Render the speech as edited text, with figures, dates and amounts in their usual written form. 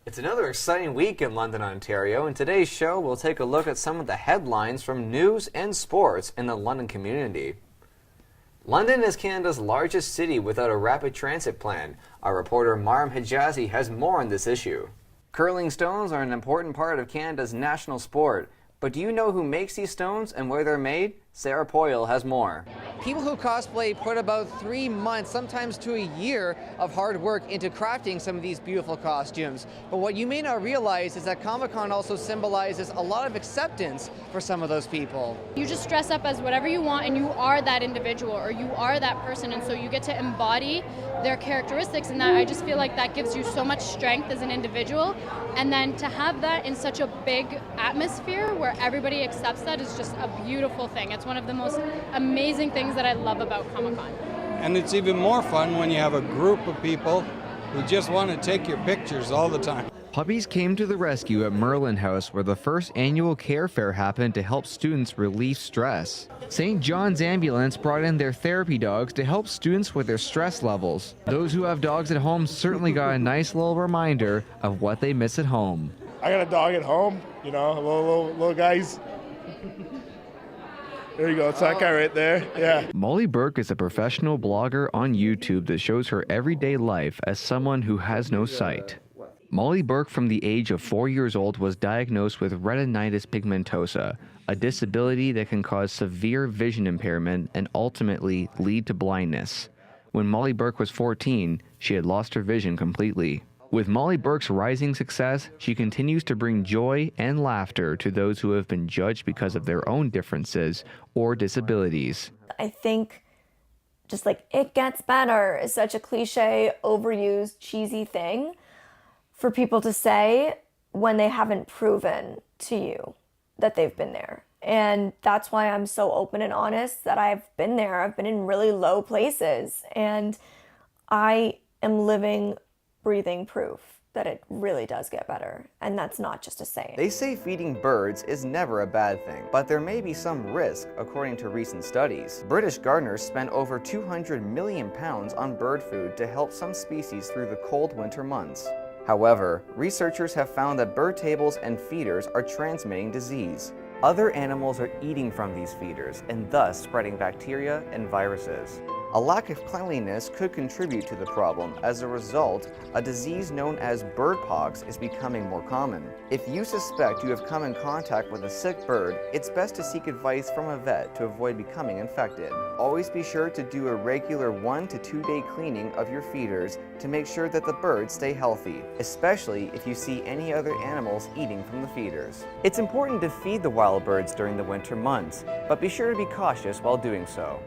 It's another exciting week in London, Ontario. In today's show, we'll take a look at some of the headlines from news and sports in the London community. London is Canada's largest city without a rapid transit plan. Our reporter Marm Hijazi has more on this issue. Curling stones are an important part of Canada's national sport. But do you know who makes these stones and where they're made? Sarah Poyle has more. People who cosplay put about 3 months, sometimes to a year, of hard work into crafting some of these beautiful costumes. But what you may not realize is that Comic-Con also symbolizes a lot of acceptance for some of those people. You just dress up as whatever you want and you are that individual or you are that person, and so you get to embody their characteristics, and that I just feel like that gives you so much strength as an individual. And then to have that in such a big atmosphere where everybody accepts that is just a beautiful thing. It's one of the most amazing things that I love about Comic-Con. And it's even more fun when you have a group of people who just want to take your pictures all the time. Puppies came to the rescue at Merlin House, where the first annual care fair happened to help students relieve stress. St. John's Ambulance brought in their therapy dogs to help students with their stress levels. Those who have dogs at home certainly got a nice little reminder of what they miss at home. I got a dog at home, you know, little guys. There you go, it's that guy right there, yeah. Molly Burke is a professional blogger on YouTube that shows her everyday life as someone who has no sight. Molly Burke, from the age of 4 years old, was diagnosed with retinitis pigmentosa, a disability that can cause severe vision impairment and ultimately lead to blindness. When Molly Burke was 14, she had lost her vision completely. With Molly Burke's rising success, she continues to bring joy and laughter to those who have been judged because of their own differences or disabilities. I think just like "it gets better" is such a cliche, overused, cheesy thing for people to say when they haven't proven to you that they've been there. And that's why I'm so open and honest that I've been there. I've been in really low places, and I am living, breathing proof that it really does get better, and that's not just a saying. They say feeding birds is never a bad thing, but there may be some risk, according to recent studies. British gardeners spent over £200 million on bird food to help some species through the cold winter months. However, researchers have found that bird tables and feeders are transmitting disease. Other animals are eating from these feeders and thus spreading bacteria and viruses. A lack of cleanliness could contribute to the problem. As a result, a disease known as bird pox is becoming more common. If you suspect you have come in contact with a sick bird, it's best to seek advice from a vet to avoid becoming infected. Always be sure to do a regular 1 to 2 day cleaning of your feeders to make sure that the birds stay healthy, especially if you see any other animals eating from the feeders. It's important to feed the wild birds during the winter months, but be sure to be cautious while doing so.